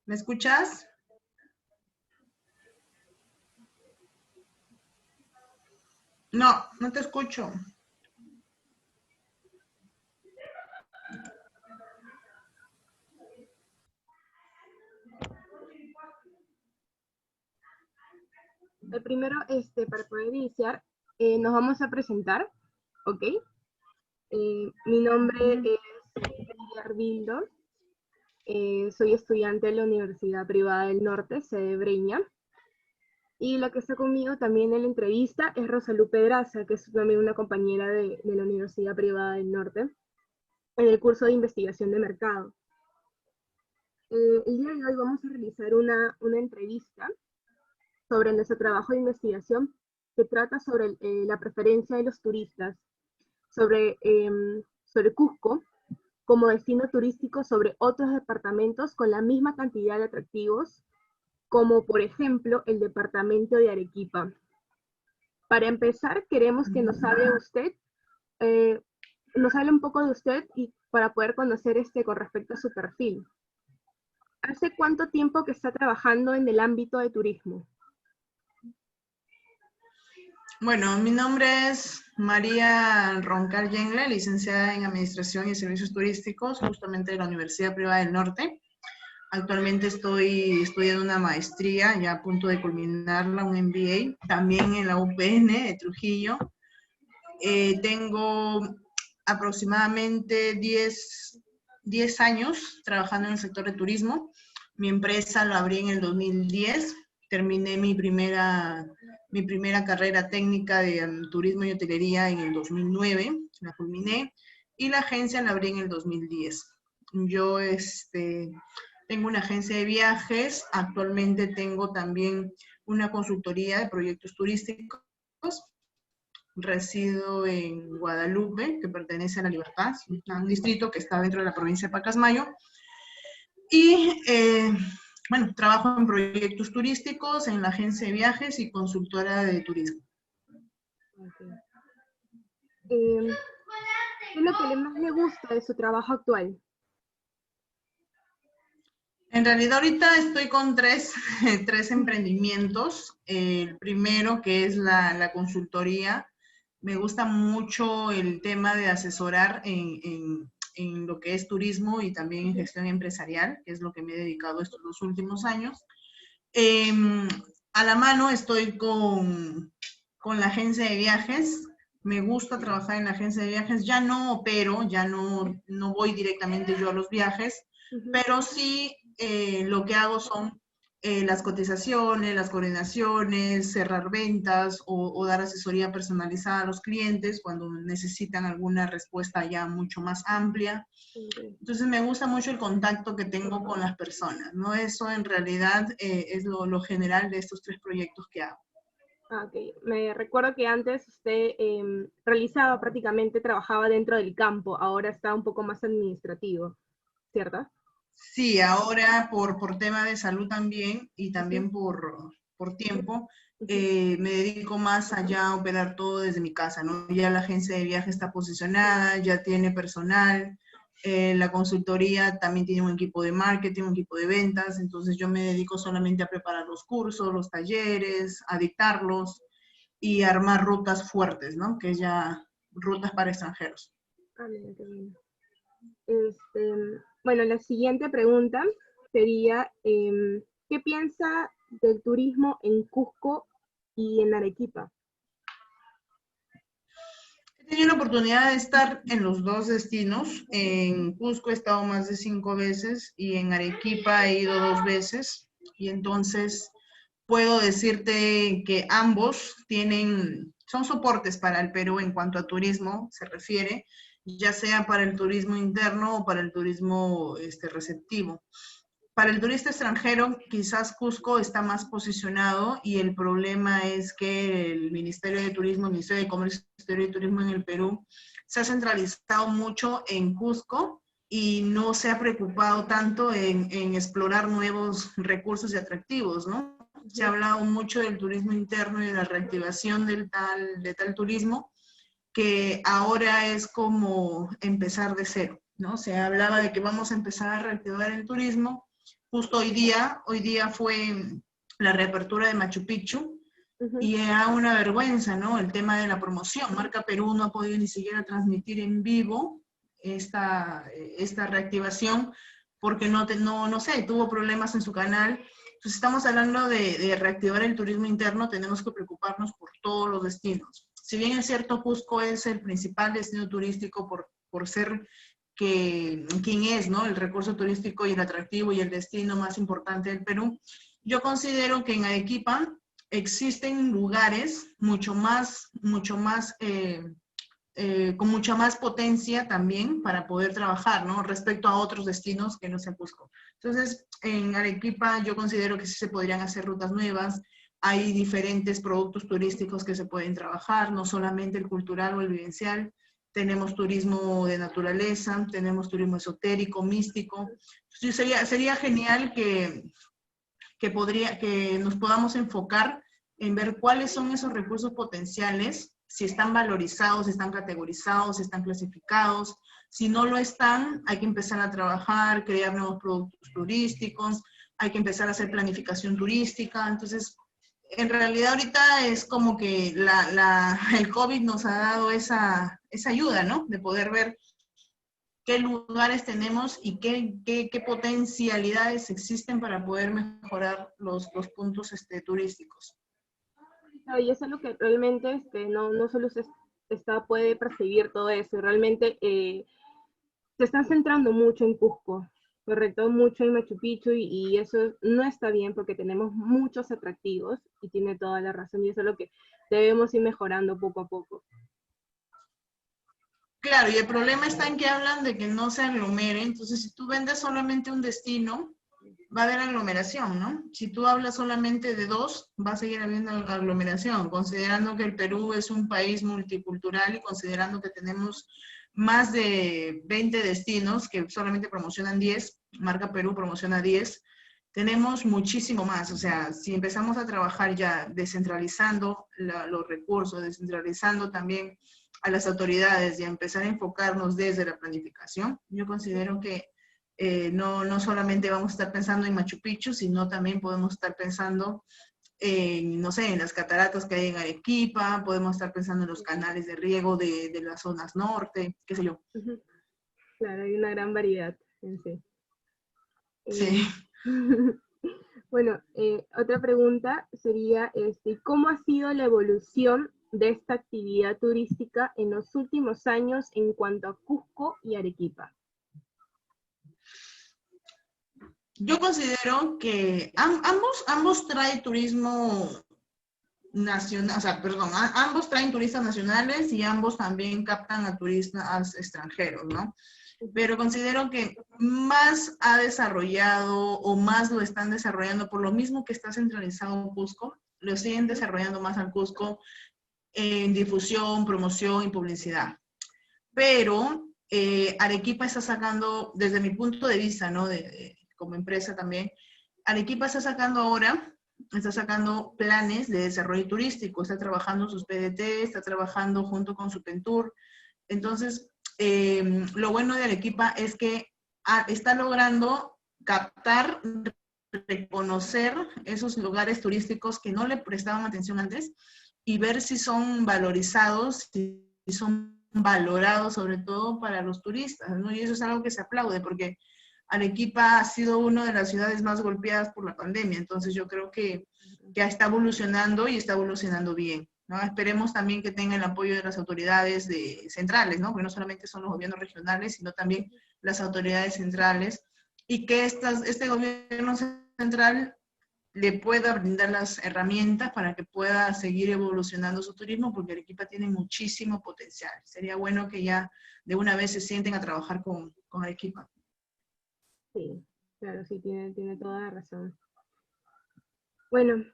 ¿Me escuchas? No, no te escucho. Primero, para poder iniciar, nos vamos a presentar, ¿ok? Mi nombre es Lidia Bildo, soy estudiante de la Universidad Privada del Norte, sede Breña, y la que está conmigo también en la entrevista es Rosalú Pedraza, que es también una compañera de la Universidad Privada del Norte, en el curso de investigación de mercado. El día de hoy vamos a realizar una entrevista sobre nuestro trabajo de investigación que trata sobre la preferencia de los turistas, sobre Cusco como destino turístico sobre otros departamentos con la misma cantidad de atractivos, como por ejemplo el departamento de Arequipa. Para empezar, queremos que nos hable usted, nos hable un poco de usted y para poder conocer con respecto a su perfil. ¿Hace cuánto tiempo que está trabajando en el ámbito de turismo? Bueno, mi nombre es María Roncal Yengle, licenciada en Administración y Servicios Turísticos, justamente de la Universidad Privada del Norte. Actualmente estoy estudiando una maestría, ya a punto de culminarla, un MBA, también en la UPN de Trujillo. Tengo aproximadamente 10 años trabajando en el sector de turismo. Mi empresa la abrí en el 2010, terminé mi primera carrera técnica de turismo y hotelería en el 2009, la culminé, y la agencia la abrí en el 2010. Yo tengo una agencia de viajes, actualmente tengo también una consultoría de proyectos turísticos. Resido en Guadalupe, que pertenece a La Libertad, un distrito que está dentro de la provincia de Pacasmayo. Y bueno, trabajo en proyectos turísticos, en la agencia de viajes y consultora de turismo. Okay. ¿Qué es lo que más le gusta de su trabajo actual? En realidad ahorita estoy con tres emprendimientos. El primero, que es la consultoría. Me gusta mucho el tema de asesorar en lo que es turismo y también en gestión empresarial, que es lo que me he dedicado estos 2 últimos años. A la mano estoy con la agencia de viajes. Me gusta trabajar en la agencia de viajes. Ya no opero, ya no voy directamente yo a los viajes, pero sí lo que hago son las cotizaciones, las coordinaciones, cerrar ventas o dar asesoría personalizada a los clientes cuando necesitan alguna respuesta ya mucho más amplia. Entonces me gusta mucho el contacto que tengo con las personas, ¿no? Eso en realidad es lo general de estos 3 proyectos que hago. Ok, me recuerdo que antes usted realizaba prácticamente, trabajaba dentro del campo, ahora está un poco más administrativo, ¿cierto? Sí, ahora por tema de salud también y también por tiempo, me dedico más allá a operar todo desde mi casa, ¿no? Ya la agencia de viaje está posicionada, ya tiene personal, la consultoría también tiene un equipo de marketing, un equipo de ventas, entonces yo me dedico solamente a preparar los cursos, los talleres, a dictarlos y armar rutas fuertes, ¿no? Que es ya rutas para extranjeros. Ah, mira, qué bien. Bueno, la siguiente pregunta sería, ¿qué piensa del turismo en Cusco y en Arequipa? He tenido la oportunidad de estar en los dos destinos. En Cusco he estado más de 5 veces y en Arequipa he ido 2 veces. Y entonces puedo decirte que ambos son soportes para el Perú en cuanto a turismo se refiere, ya sea para el turismo interno o para el turismo receptivo. Para el turista extranjero, quizás Cusco está más posicionado y el problema es que el Ministerio de Turismo, el Ministerio de Comercio y Ministerio de Turismo en el Perú se ha centralizado mucho en Cusco y no se ha preocupado tanto en explorar nuevos recursos y atractivos, ¿no? Se ha hablado mucho del turismo interno y de la reactivación de tal turismo, que ahora es como empezar de cero, ¿no? Se hablaba de que vamos a empezar a reactivar el turismo. Justo hoy día fue la reapertura de Machu Picchu, y era una vergüenza, ¿no? El tema de la promoción. Marca Perú no ha podido ni siquiera transmitir en vivo esta reactivación porque no sé, tuvo problemas en su canal. Entonces estamos hablando de reactivar el turismo interno, tenemos que preocuparnos por todos los destinos. Si bien es cierto, Cusco es el principal destino turístico por ser quien es, ¿no? El recurso turístico y el atractivo y el destino más importante del Perú, yo considero que en Arequipa existen lugares con mucha más potencia también para poder trabajar, ¿no? Respecto a otros destinos que no sea Cusco. Entonces, en Arequipa yo considero que sí se podrían hacer rutas nuevas, hay diferentes productos turísticos que se pueden trabajar, no solamente el cultural o el vivencial, tenemos turismo de naturaleza, tenemos turismo esotérico, místico. Sí, sería genial que nos podamos enfocar en ver cuáles son esos recursos potenciales, si están valorizados, si están categorizados, si están clasificados. Si no lo están, hay que empezar a trabajar, crear nuevos productos turísticos, hay que empezar a hacer planificación turística. Entonces, en realidad ahorita es como que el COVID nos ha dado esa ayuda, ¿no? De poder ver qué lugares tenemos y qué potencialidades existen para poder mejorar los puntos turísticos. Y eso es lo que realmente no solo se puede percibir todo eso, realmente se están centrando mucho en Cusco, correcto, mucho en Machu Picchu y eso no está bien porque tenemos muchos atractivos y tiene toda la razón y eso es lo que debemos ir mejorando poco a poco. Claro, y el problema está en que hablan de que no se aglomere, entonces si tú vendes solamente un destino, va a haber aglomeración, ¿no? Si tú hablas solamente de 2, va a seguir habiendo aglomeración, considerando que el Perú es un país multicultural y considerando que tenemos más de 20 destinos que solamente promocionan 10, Marca Perú promociona 10, tenemos muchísimo más. O sea, si empezamos a trabajar ya descentralizando los recursos, descentralizando también a las autoridades y a empezar a enfocarnos desde la planificación, yo considero que no solamente vamos a estar pensando en Machu Picchu, sino también podemos estar pensando en, no sé, en las cataratas que hay en Arequipa, podemos estar pensando en los canales de riego de las zonas norte, qué sé yo. Claro, hay una gran variedad en sí. Sí. Bueno, otra pregunta sería, ¿cómo ha sido la evolución de esta actividad turística en los últimos años en cuanto a Cusco y Arequipa? Yo considero que ambos traen turismo nacional, o sea, perdón, ambos traen turistas nacionales y ambos también captan a turistas extranjeros, ¿no? Pero considero que más ha desarrollado o más lo están desarrollando, por lo mismo que está centralizado Cusco, lo siguen desarrollando más al Cusco en difusión, promoción y publicidad. Pero Arequipa está sacando, desde mi punto de vista, ¿no? Como empresa también, Arequipa está sacando planes de desarrollo turístico, está trabajando sus PDT, está trabajando junto con su Pentur. Entonces, lo bueno de Arequipa es que está logrando captar, reconocer esos lugares turísticos que no le prestaban atención antes y ver si son valorizados, si son valorados sobre todo para los turistas, ¿no? Y eso es algo que se aplaude porque Arequipa ha sido una de las ciudades más golpeadas por la pandemia, entonces yo creo que ya está evolucionando y está evolucionando bien. ¿no? Esperemos también que tenga el apoyo de las autoridades centrales, ¿no? Porque no solamente son los gobiernos regionales, sino también las autoridades centrales, y que este gobierno central le pueda brindar las herramientas para que pueda seguir evolucionando su turismo, porque Arequipa tiene muchísimo potencial. Sería bueno que ya de una vez se sienten a trabajar con Arequipa. Sí, claro, sí, tiene toda la razón. Bueno,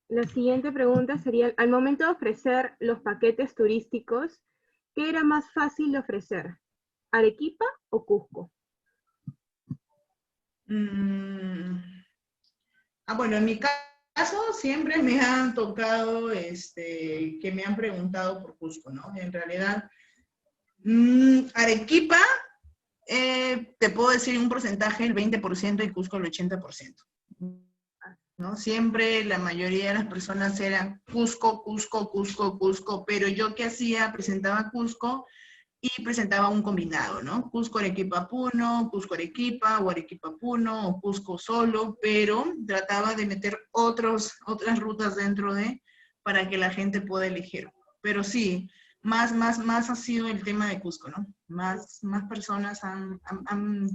la siguiente pregunta sería, al momento de ofrecer los paquetes turísticos, ¿qué era más fácil de ofrecer? ¿Arequipa o Cusco? Bueno, en mi caso siempre me han tocado, que me han preguntado por Cusco, ¿no? En realidad, Arequipa, te puedo decir un porcentaje, el 20%, y Cusco el 80%. ¿No? Siempre la mayoría de las personas eran Cusco, Cusco, Cusco, Cusco, pero yo ¿qué hacía? Presentaba Cusco y presentaba un combinado, ¿no? Cusco, Arequipa, Puno, Cusco, Arequipa, o Arequipa, Puno, o Cusco solo, pero trataba de meter otras rutas dentro para que la gente pueda elegir. Pero sí, más ha sido el tema de Cusco, ¿no? Más personas han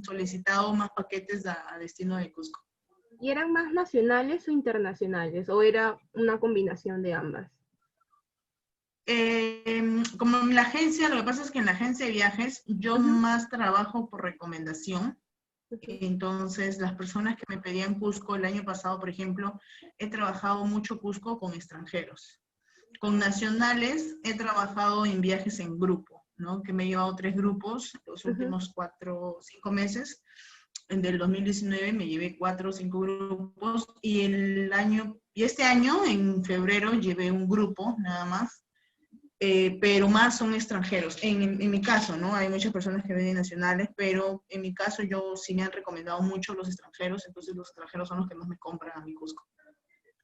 solicitado más paquetes a destino de Cusco. ¿Y eran más nacionales o internacionales? ¿O era una combinación de ambas? Como en la agencia, lo que pasa es que en la agencia de viajes yo más trabajo por recomendación. Entonces, las personas que me pedían Cusco el año pasado, por ejemplo, he trabajado mucho Cusco con extranjeros. Con nacionales he trabajado en viajes en grupo, ¿no? Que me he llevado 3 grupos los últimos 4 o 5 meses. Del 2019 me llevé 4 o 5 grupos, y este año, en febrero, llevé un grupo nada más. Pero más son extranjeros. En mi caso, ¿no? Hay muchas personas que vienen nacionales, pero en mi caso yo sí me han recomendado mucho los extranjeros, entonces los extranjeros son los que más me compran a mi Cusco.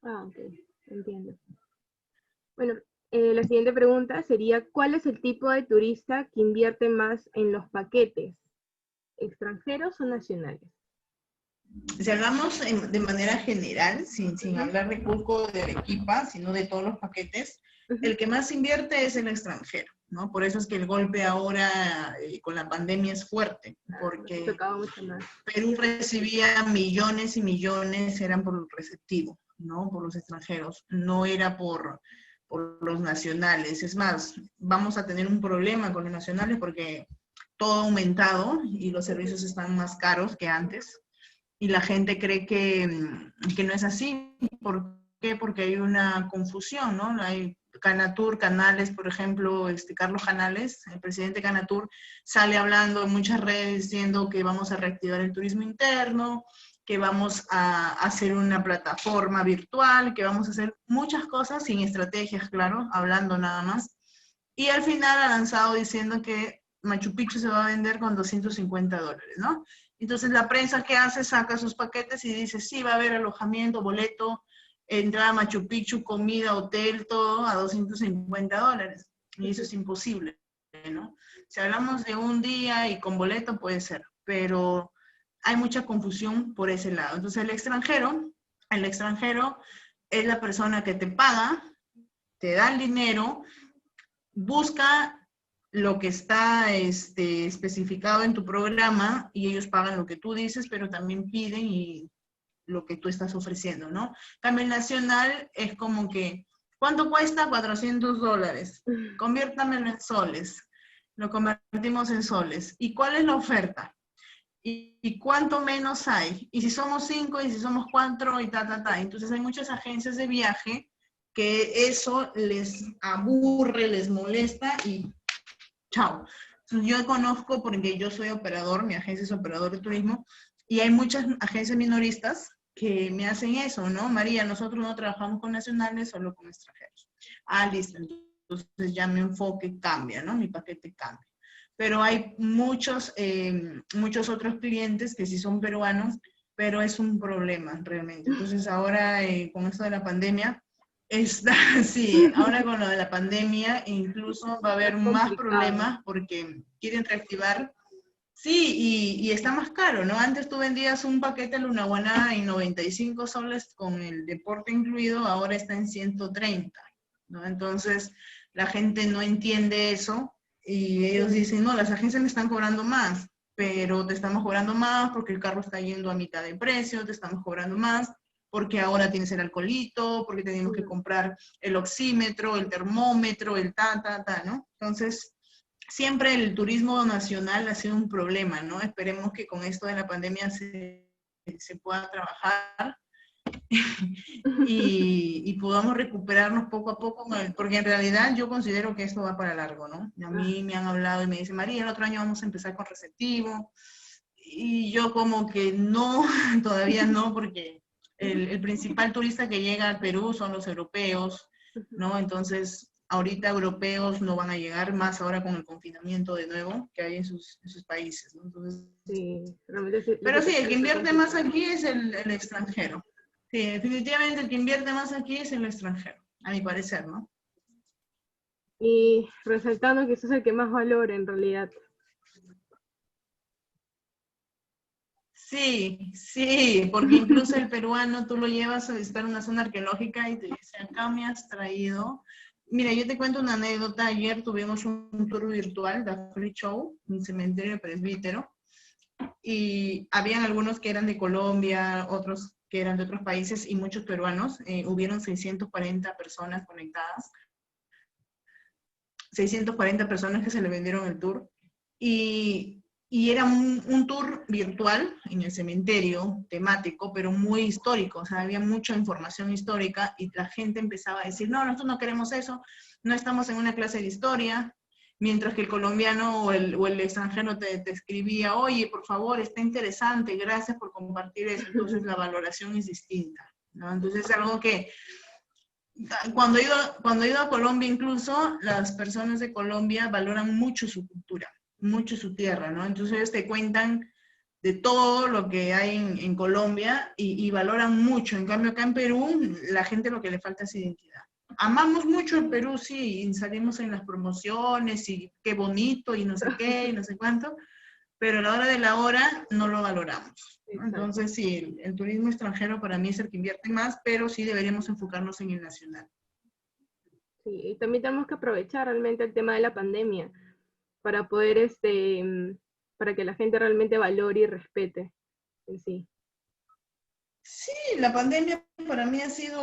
Ah, ok, entiendo. Bueno, la siguiente pregunta sería, ¿cuál es el tipo de turista que invierte más en los paquetes? ¿Extranjeros o nacionales? Si hablamos de manera general, sin hablar de Cusco o de Arequipa, sino de todos los paquetes, el que más invierte es el extranjero, ¿no? Por eso es que el golpe ahora con la pandemia es fuerte, porque Perú recibía millones y millones, eran por el receptivo, ¿no? Por los extranjeros, no era por los nacionales. Es más, vamos a tener un problema con los nacionales porque todo ha aumentado y los servicios están más caros que antes. Y la gente cree que no es así. ¿Por qué? Porque hay una confusión, ¿no? Hay Canatur, Canales, por ejemplo, Carlos Canales, el presidente Canatur, sale hablando en muchas redes diciendo que vamos a reactivar el turismo interno, que vamos a hacer una plataforma virtual, que vamos a hacer muchas cosas sin estrategias, claro, hablando nada más. Y al final ha lanzado diciendo que Machu Picchu se va a vender con $250, ¿no? Entonces la prensa, ¿qué hace? Saca sus paquetes y dice, sí, va a haber alojamiento, boleto, entrada a Machu Picchu, comida, hotel, todo a $250. Y eso es imposible, ¿no? Si hablamos de un día y con boleto puede ser, pero hay mucha confusión por ese lado. Entonces el extranjero es la persona que te paga, te da el dinero, busca lo que está especificado en tu programa, y ellos pagan lo que tú dices, pero también piden lo que tú estás ofreciendo, ¿no? Cambio nacional es como que, ¿cuánto cuesta? $400. Conviértamelo en soles. Lo convertimos en soles. ¿Y cuál es la oferta? ¿Y cuánto menos hay? ¿Y si somos 5? ¿Y si somos 4? Y Entonces hay muchas agencias de viaje que eso les aburre, les molesta y chao. Entonces, yo conozco, porque yo soy operador, mi agencia es operador de turismo, y hay muchas agencias minoristas que me hacen eso, ¿no? María, nosotros no trabajamos con nacionales, solo con extranjeros. Ah, listo. Entonces ya mi enfoque cambia, ¿no? Mi paquete cambia. Pero hay muchos otros clientes que sí son peruanos, pero es un problema realmente. Entonces ahora con esto de la pandemia, sí, ahora con lo de la pandemia incluso va a haber más problemas porque quieren reactivar. Sí, y está más caro, ¿no? Antes tú vendías un paquete a Lunahuaná en 95 soles con el deporte incluido, ahora está en 130. ¿no? Entonces, la gente no entiende eso y ellos dicen, no, las agencias me están cobrando más, pero te estamos cobrando más porque el carro está yendo a mitad de precio, te estamos cobrando más porque ahora tienes el alcoholito, porque tenemos que comprar el oxímetro, el termómetro, el ¿no? Entonces, siempre el turismo nacional ha sido un problema, ¿no? Esperemos que con esto de la pandemia se pueda trabajar y podamos recuperarnos poco a poco, porque en realidad yo considero que esto va para largo, ¿no? A mí me han hablado y me dicen, María, el otro año vamos a empezar con receptivo, y yo como que no, todavía no, porque el principal turista que llega al Perú son los europeos, ¿no? Entonces, ahorita europeos no van a llegar, más ahora con el confinamiento de nuevo que hay en sus países, ¿no? Entonces, Sí, pero sí, el que invierte más aquí es el extranjero. Sí, definitivamente el que invierte más aquí es el extranjero, a mi parecer, ¿no? Y resaltando que eso es el que más valora en realidad. Sí, sí, porque incluso el peruano tú lo llevas a visitar una zona arqueológica y te dice, acá me has traído. Mira, yo te cuento una anécdota. Ayer tuvimos un tour virtual de Free Show, un cementerio presbítero, y habían algunos que eran de Colombia, otros que eran de otros países y muchos peruanos. Hubieron 640 personas conectadas, 640 personas que se le vendieron el tour. Y era un tour virtual en el cementerio, temático, pero muy histórico. O sea, había mucha información histórica y la gente empezaba a decir, no, nosotros no queremos eso, no estamos en una clase de historia. Mientras que el colombiano o el extranjero te escribía, oye, por favor, está interesante, gracias por compartir eso. Entonces la valoración es distinta, ¿no? Entonces es algo que cuando he ido a Colombia incluso, las personas de Colombia valoran mucho su cultura, mucho su tierra, ¿no? Entonces ellos te cuentan de todo lo que hay en Colombia y valoran mucho. En cambio acá en Perú, la gente lo que le falta es identidad. Amamos mucho el Perú, sí, y salimos en las promociones y qué bonito y no sé qué y no sé cuánto, pero a la hora de la hora no lo valoramos, ¿no? Entonces, sí, el turismo extranjero para mí es el que invierte más, pero sí deberíamos enfocarnos en el nacional. Sí, y también tenemos que aprovechar realmente el tema de la pandemia para poder, para que la gente realmente valore y respete en sí. Sí, la pandemia para mí ha sido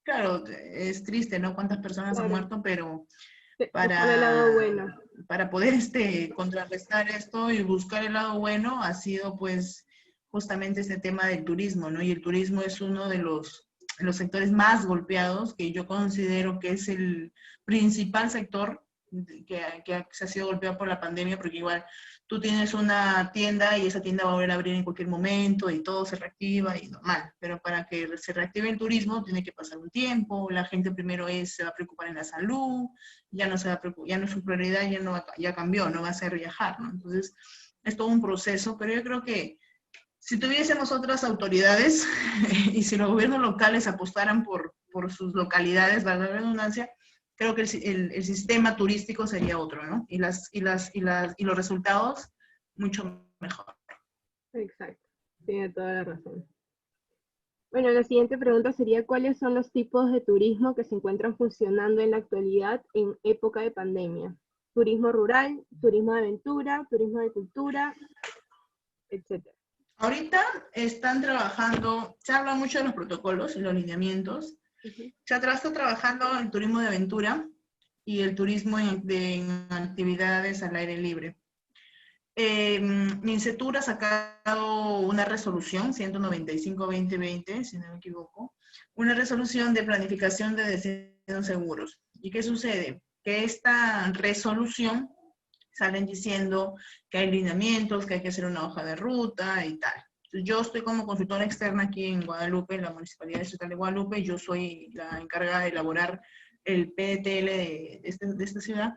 claro, es triste, ¿no? Cuántas personas han Claro, muerto, pero buscar el lado bueno. para poder contrarrestar esto y buscar el lado bueno ha sido pues justamente este tema del turismo, ¿no? Y el turismo es uno de los sectores más golpeados, que yo considero que es el principal sector que se ha sido golpeado por la pandemia, porque igual tú tienes una tienda y esa tienda va a volver a abrir en cualquier momento y todo se reactiva y normal, pero para que se reactive el turismo tiene que pasar un tiempo, la gente primero se va a preocupar en la salud, ya no se va a preocupar, ya no es su prioridad, ya cambió, no va a ser viajar, ¿no? Entonces, es todo un proceso, pero yo creo que si tuviésemos otras autoridades y si los gobiernos locales apostaran por sus localidades, valga la redundancia, creo que el sistema turístico sería otro, ¿no? Y los resultados mucho mejor. Exacto, tiene toda la razón. Bueno, la siguiente pregunta sería, ¿cuáles son los tipos de turismo que se encuentran funcionando en la actualidad en época de pandemia? Turismo rural, turismo de aventura, turismo de cultura, etcétera. Ahorita están trabajando, se habla mucho de los protocolos y los lineamientos. Se está trabajando el turismo de aventura y el turismo en actividades al aire libre. Mincetur ha sacado una resolución, 195-2020, si no me equivoco, una resolución de planificación de destinos seguros. ¿Y qué sucede? Que esta resolución salen diciendo que hay lineamientos, que hay que hacer una hoja de ruta y tal. Entonces, yo estoy como consultora externa aquí en Guadalupe, en la Municipalidad Estatal de Guadalupe, yo soy la encargada de elaborar el PTL de esta ciudad.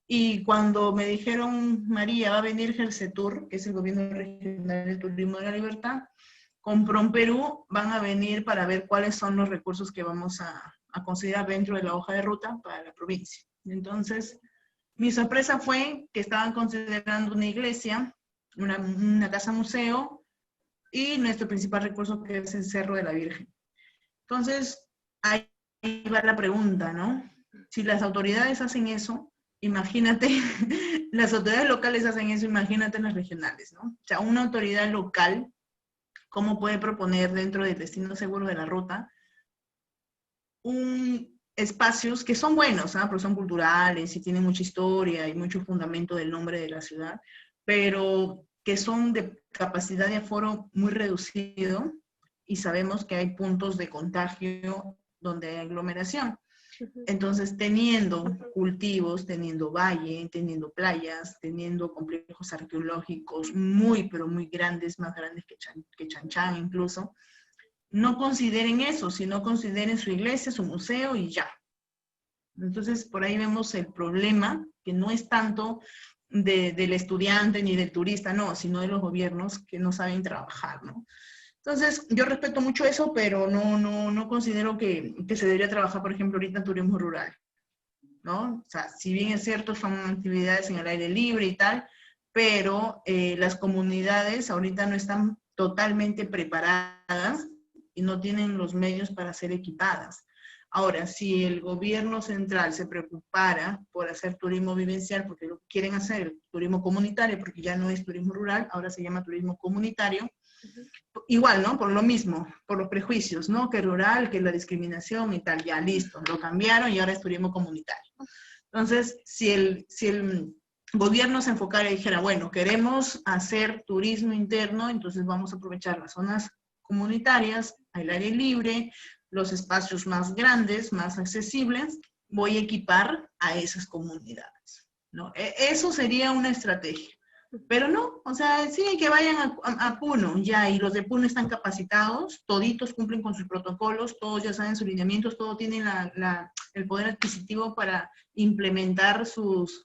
Y cuando me dijeron, María, va a venir Gersetur, que es el gobierno regional del turismo de la libertad, con PROMPERÚ van a venir para ver cuáles son los recursos que vamos a considerar dentro de la hoja de ruta para la provincia. Entonces, mi sorpresa fue que estaban considerando una iglesia, una casa museo y nuestro principal recurso que es el Cerro de la Virgen. Entonces, ahí va la pregunta, ¿no? Si las autoridades hacen eso, imagínate, las autoridades locales hacen eso, imagínate las regionales, ¿no? O sea, una autoridad local, ¿cómo puede proponer dentro del destino seguro de la ruta espacios que son buenos, ¿ah? Porque son culturales y tienen mucha historia y mucho fundamento del nombre de la ciudad, pero que son de capacidad de aforo muy reducido y sabemos que hay puntos de contagio donde hay aglomeración. Entonces, teniendo cultivos, teniendo valle, teniendo playas, teniendo complejos arqueológicos muy, pero muy grandes, más grandes que Chan Chan incluso, no consideren eso, sino consideren su iglesia, su museo y ya. Entonces, por ahí vemos el problema, que no es tanto del estudiante ni del turista, no, sino de los gobiernos que no saben trabajar, ¿no? Entonces, yo respeto mucho eso, pero no considero que se debería trabajar, por ejemplo, ahorita en turismo rural, ¿no? O sea, si bien es cierto, son actividades en el aire libre y tal, pero las comunidades ahorita no están totalmente preparadas y no tienen los medios para ser equipadas. Ahora, si el gobierno central se preocupara por hacer turismo vivencial, porque lo quieren hacer, el turismo comunitario, porque ya no es turismo rural, ahora se llama turismo comunitario, igual, ¿no? Por lo mismo, por los prejuicios, ¿no? Que rural, que la discriminación y tal, ya listo, lo cambiaron y ahora es turismo comunitario. Entonces, si el gobierno se enfocara y dijera, bueno, queremos hacer turismo interno, entonces vamos a aprovechar las zonas comunitarias, el aire libre, los espacios más grandes, más accesibles, voy a equipar a esas comunidades, ¿no? Eso sería una estrategia. Pero no, o sea, sí, que vayan a Puno, ya, y los de Puno están capacitados, toditos cumplen con sus protocolos, todos ya saben sus lineamientos, todos tienen el poder adquisitivo para implementar sus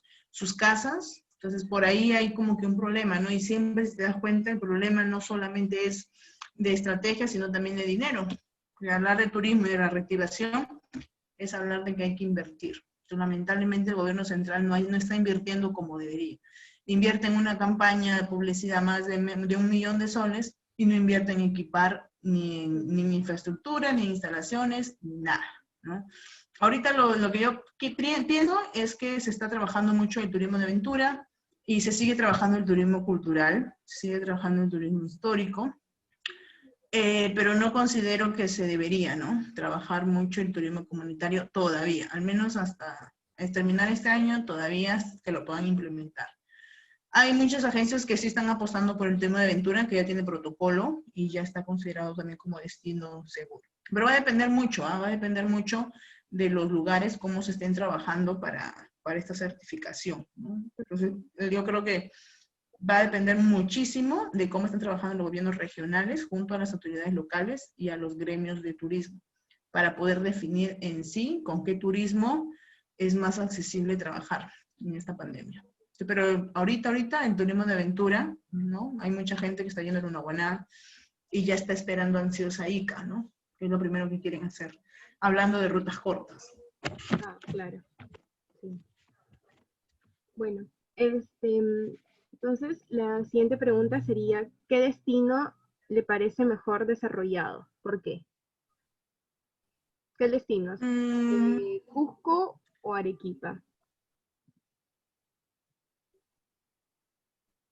casas. Entonces, por ahí hay como que un problema, ¿no? Y siempre, si te das cuenta, el problema no solamente es de estrategia, sino también de dinero. Y hablar de turismo y de la reactivación es hablar de que hay que invertir. Entonces, lamentablemente, el gobierno central no está invirtiendo como debería. Invierte en una campaña de publicidad más de 1 millón de soles y no invierte en equipar ni en infraestructura, ni en instalaciones, ni nada, ¿no? Ahorita lo que yo pienso es que se está trabajando mucho el turismo de aventura y se sigue trabajando el turismo cultural, se sigue trabajando el turismo histórico, pero no considero que se debería, ¿no? Trabajar mucho el turismo comunitario todavía, al menos hasta terminar este año, todavía que lo puedan implementar. Hay muchas agencias que sí están apostando por el tema de aventura, que ya tiene protocolo y ya está considerado también como destino seguro. Pero va a depender mucho, va a depender mucho de los lugares, cómo se estén trabajando para esta certificación, ¿no? Entonces, yo creo que va a depender muchísimo de cómo están trabajando los gobiernos regionales junto a las autoridades locales y a los gremios de turismo, para poder definir en sí con qué turismo es más accesible trabajar en esta pandemia. Pero ahorita, en turismo de aventura, ¿no? Hay mucha gente que está yendo a Lunahuaná y ya está esperando ansiosa Ica, ¿no? Que es lo primero que quieren hacer. Hablando de rutas cortas. Ah, claro. Sí. Bueno, entonces la siguiente pregunta sería, ¿qué destino le parece mejor desarrollado? ¿Por qué? ¿Qué destinos? ¿Cusco o Arequipa?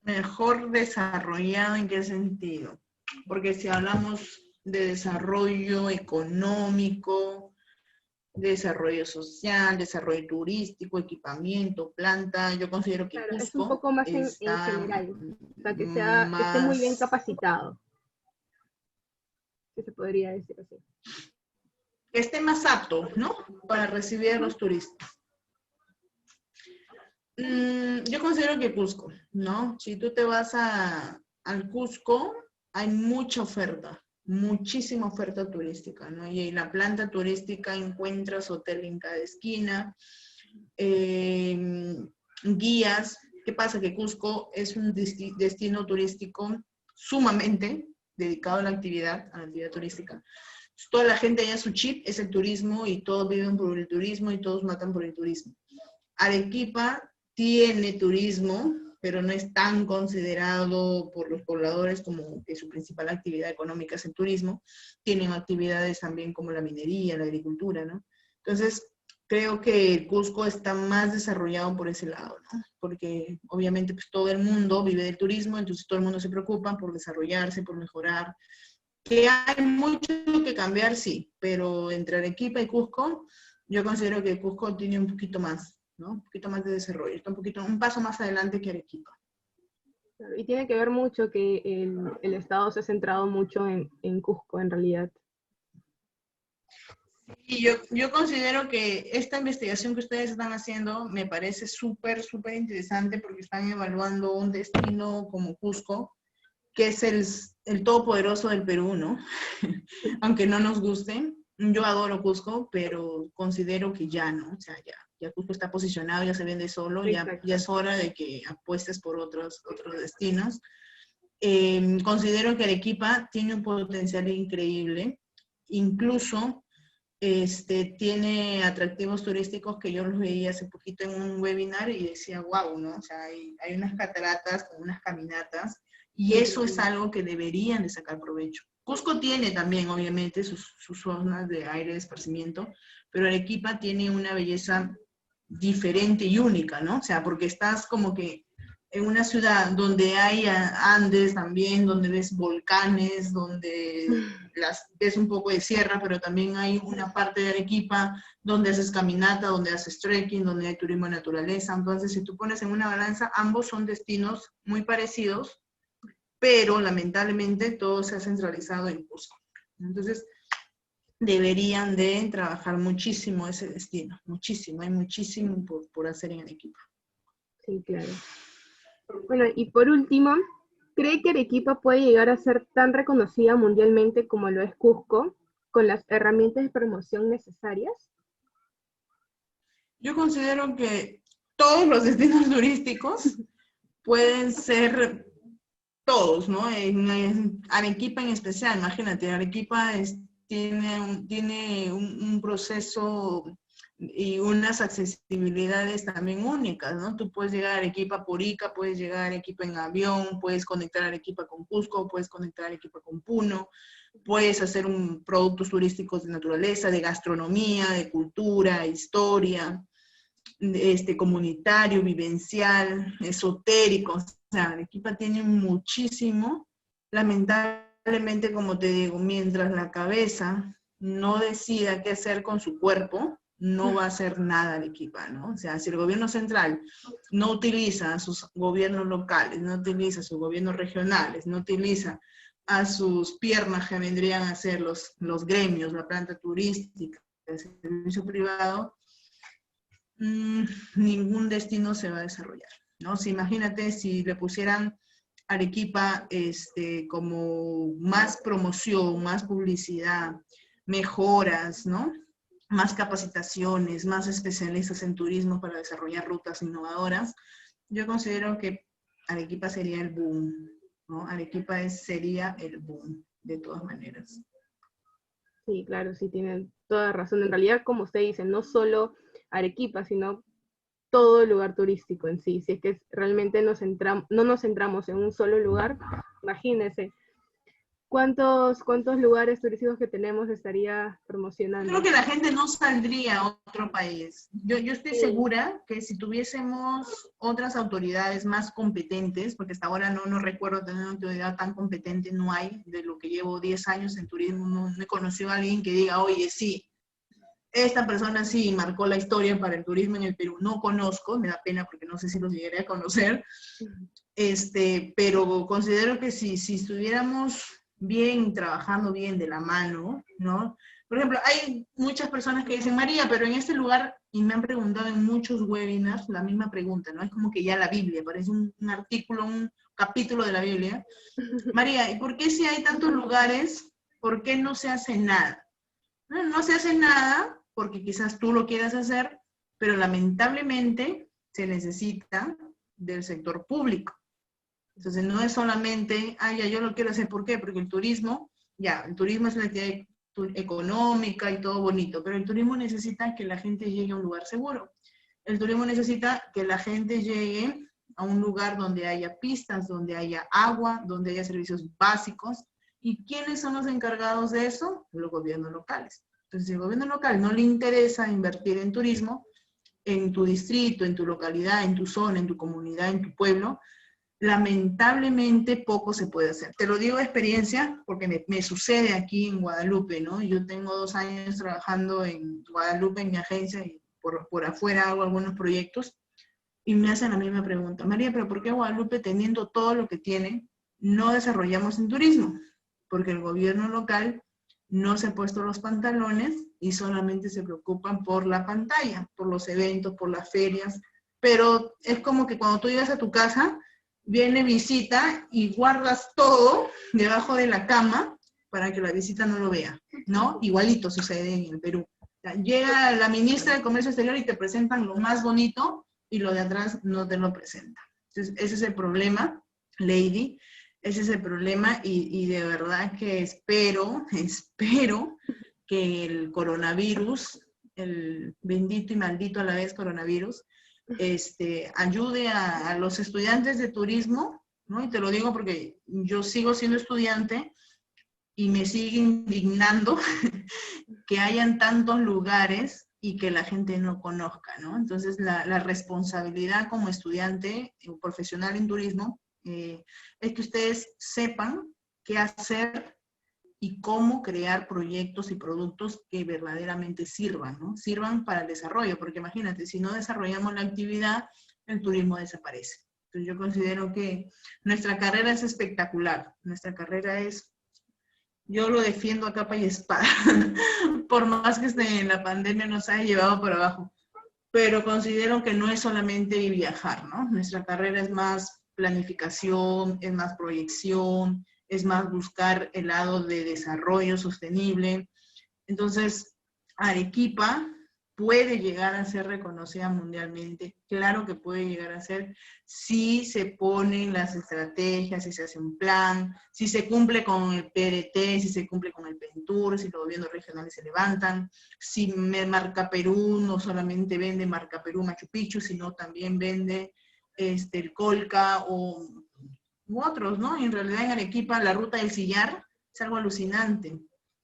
Mejor desarrollado, ¿en qué sentido? Porque si hablamos de desarrollo económico, desarrollo social, desarrollo turístico, equipamiento, planta, yo considero que Claro, Cusco es un poco más en está general, o sea, que esté muy bien más, capacitado, que se podría decir así. que esté más apto, ¿no? Para recibir a los turistas. Yo considero que Cusco, ¿no? Si tú te vas al Cusco, hay mucha oferta, muchísima oferta turística, ¿no? Y en la planta turística encuentras hotel en cada esquina, guías. ¿Qué pasa? Que Cusco es un destino turístico sumamente dedicado a la actividad turística. Toda la gente allá, su chip es el turismo y todos viven por el turismo y todos matan por el turismo. Arequipa tiene turismo, pero no es tan considerado por los pobladores como que su principal actividad económica es el turismo. Tienen actividades también como la minería, la agricultura, ¿no? Entonces, creo que el Cusco está más desarrollado por ese lado, ¿no? Porque obviamente pues, todo el mundo vive del turismo, entonces todo el mundo se preocupa por desarrollarse, por mejorar. Que hay mucho que cambiar, sí, pero entre Arequipa y Cusco, yo considero que Cusco tiene un poquito más, ¿no? Un poquito más de desarrollo, está un paso más adelante que Arequipa. Y tiene que ver mucho que el Estado se ha centrado mucho en Cusco, en realidad. Y yo considero que esta investigación que ustedes están haciendo me parece súper, súper interesante porque están evaluando un destino como Cusco, que es el todopoderoso del Perú, ¿no? Aunque no nos guste. Yo adoro Cusco, pero considero que ya, ¿no? O sea, ya Cusco está posicionado, ya se vende solo, ya es hora de que apuestes por otros destinos. Considero que Arequipa tiene un potencial increíble, incluso tiene atractivos turísticos que yo los veía hace poquito en un webinar y decía, wow, ¿no? O sea, hay unas cataratas con unas caminatas y eso es algo que deberían de sacar provecho. Cusco tiene también, obviamente, sus zonas de aire de esparcimiento, pero Arequipa tiene una belleza diferente y única, ¿no? O sea, porque estás como que en una ciudad donde hay Andes también, donde ves volcanes, donde ves un poco de sierra, pero también hay una parte de Arequipa donde haces caminata, donde haces trekking, donde hay turismo de naturaleza. Entonces, si tú pones en una balanza, ambos son destinos muy parecidos, pero lamentablemente todo se ha centralizado en Cusco. Entonces, deberían de trabajar muchísimo ese destino, muchísimo, hay muchísimo por hacer en Arequipa. Sí, claro. Bueno, y por último, ¿cree que Arequipa puede llegar a ser tan reconocida mundialmente como lo es Cusco, con las herramientas de promoción necesarias? Yo considero que todos los destinos turísticos pueden ser todos, ¿no? En Arequipa en especial, imagínate, Arequipa tiene un proceso y unas accesibilidades también únicas, ¿no? Tú puedes llegar a Arequipa por Ica, puedes llegar a Arequipa en avión, puedes conectar a Arequipa con Cusco, puedes conectar a Arequipa con Puno, puedes hacer productos turísticos de naturaleza, de gastronomía, de cultura, historia, comunitario, vivencial, esotérico. O sea, Arequipa tiene muchísimo. Lamentablemente, como te digo, mientras la cabeza no decida qué hacer con su cuerpo, no va a hacer nada Arequipa, ¿no? O sea, si el gobierno central no utiliza a sus gobiernos locales, no utiliza a sus gobiernos regionales, no utiliza a sus piernas que vendrían a ser los gremios, la planta turística, el servicio privado, ningún destino se va a desarrollar, ¿no? Si imagínate si le pusieran Arequipa como más promoción, más publicidad, mejoras, ¿no? Más capacitaciones, más especialistas en turismo para desarrollar rutas innovadoras, yo considero que Arequipa sería el boom, ¿no? Arequipa sería el boom, de todas maneras. Sí, claro, sí, tienen toda razón. En realidad, como usted dice, no solo Arequipa, sino todo el lugar turístico en sí. Si es que realmente no nos centramos en un solo lugar, imagínense cuántos lugares turísticos que tenemos estaría promocionando. Creo que la gente no saldría a otro país. Yo estoy segura que si tuviésemos otras autoridades más competentes, porque hasta ahora no recuerdo tener una autoridad tan competente, no hay, de lo que llevo 10 años en turismo, no he conocido a alguien que diga, oye, sí, esta persona sí marcó la historia para el turismo en el Perú. No conozco, me da pena porque no sé si los llegaré a conocer, pero considero que si estuviéramos bien, trabajando bien de la mano, ¿no? Por ejemplo, hay muchas personas que dicen, María, pero en este lugar, y me han preguntado en muchos webinars la misma pregunta, ¿no? Es como que ya la Biblia, parece un artículo, un capítulo de la Biblia. María, ¿y por qué si hay tantos lugares, por qué no se hace nada? No se hace nada porque quizás tú lo quieras hacer, pero lamentablemente se necesita del sector público. Entonces no es solamente, ya yo lo quiero hacer, ¿por qué? Porque el turismo es una actividad económica y todo bonito, pero el turismo necesita que la gente llegue a un lugar seguro. El turismo necesita que la gente llegue a un lugar donde haya pistas, donde haya agua, donde haya servicios básicos. ¿Y quiénes son los encargados de eso? Los gobiernos locales. Entonces, si el gobierno local no le interesa invertir en turismo, en tu distrito, en tu localidad, en tu zona, en tu comunidad, en tu pueblo, lamentablemente poco se puede hacer. Te lo digo de experiencia porque me sucede aquí en Guadalupe, ¿no? Yo tengo 2 años trabajando en Guadalupe en mi agencia y por afuera hago algunos proyectos y me hacen la misma pregunta. María, ¿pero por qué Guadalupe, teniendo todo lo que tiene, no desarrollamos en turismo? Porque el gobierno local no se ha puesto los pantalones y solamente se preocupan por la pantalla, por los eventos, por las ferias, pero es como que cuando tú llegas a tu casa, viene visita y guardas todo debajo de la cama para que la visita no lo vea, ¿no? Igualito sucede en el Perú. Llega la ministra de Comercio Exterior y te presentan lo más bonito y lo de atrás no te lo presenta. Entonces, ese es el problema, Lady, ese es el problema y de verdad que espero que el coronavirus, el bendito y maldito a la vez coronavirus, ayude a los estudiantes de turismo, ¿no? Y te lo digo porque yo sigo siendo estudiante y me sigue indignando que hayan tantos lugares y que la gente no conozca, ¿no? Entonces, la responsabilidad como estudiante o profesional en turismo es que ustedes sepan qué hacer y cómo crear proyectos y productos que verdaderamente sirvan, ¿no? Sirvan para el desarrollo, porque imagínate, si no desarrollamos la actividad, el turismo desaparece. Entonces yo considero que nuestra carrera es espectacular, nuestra carrera es, yo lo defiendo a capa y espada, por más que la pandemia nos haya llevado por abajo, pero considero que no es solamente viajar, ¿no? Nuestra carrera es más planificación, es más proyección, es más buscar el lado de desarrollo sostenible. Entonces, Arequipa puede llegar a ser reconocida mundialmente, claro que puede llegar a ser, si se ponen las estrategias, si se hace un plan, si se cumple con el PRT, si se cumple con el PENTUR, si los gobiernos regionales se levantan, si Marca Perú no solamente vende Marca Perú Machu Picchu, sino también vende el Colca u otros, ¿no? Y en realidad en Arequipa la ruta del sillar es algo alucinante.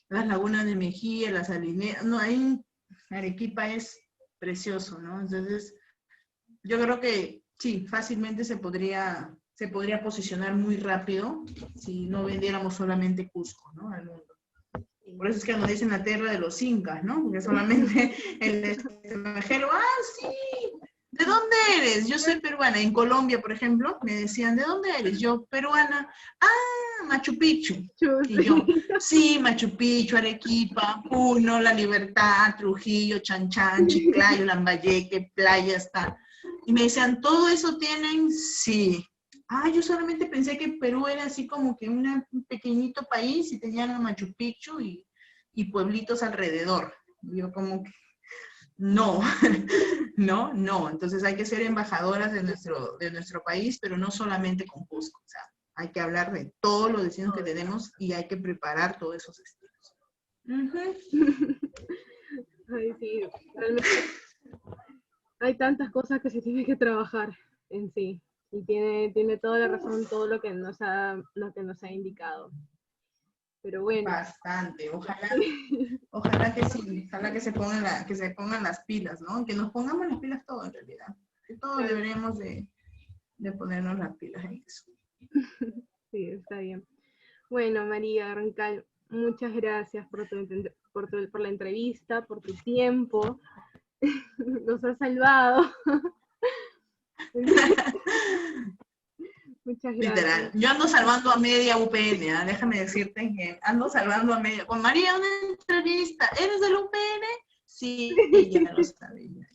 Las lagunas de Mejía, las salineras, no, ahí Arequipa es precioso, ¿no? Entonces, yo creo que sí, fácilmente se podría posicionar muy rápido si no vendiéramos solamente Cusco, ¿no? Al mundo. Por eso es que nos dicen la tierra de los incas, ¿no? Porque solamente el extranjero, sí, ¿de dónde eres? Yo soy peruana. En Colombia, por ejemplo, me decían, ¿de dónde eres? Yo, peruana. Machu Picchu. Y yo, sí, Machu Picchu, Arequipa, Puno, La Libertad, Trujillo, Chanchán, Chiclayo, Lambayeque, Playa, está. Y me decían, ¿todo eso tienen? Sí. Yo solamente pensé que Perú era así como que un pequeñito país y tenían a Machu Picchu y pueblitos alrededor. Y yo como que, no, no. Entonces hay que ser embajadoras de nuestro país, pero no solamente con Cusco. O sea, hay que hablar de todos los destinos que tenemos y hay que preparar todos esos destinos. Ay, sí, realmente hay tantas cosas que se tienen que trabajar en sí. Y tiene toda la razón todo lo que nos ha indicado. Pero bueno. Bastante, ojalá que sí, ojalá que se pongan las pilas, ¿no? Que nos pongamos las pilas todos en realidad. Que todos deberíamos de ponernos las pilas en eso. Sí, está bien. Bueno, María Roncal, muchas gracias por la entrevista, por tu tiempo. Nos has salvado. Muchas gracias. Literal. Yo ando salvando a media UPN, déjame decirte que ando salvando a media. Con María, una entrevista. ¿Eres del UPN? Sí, ya lo sabía.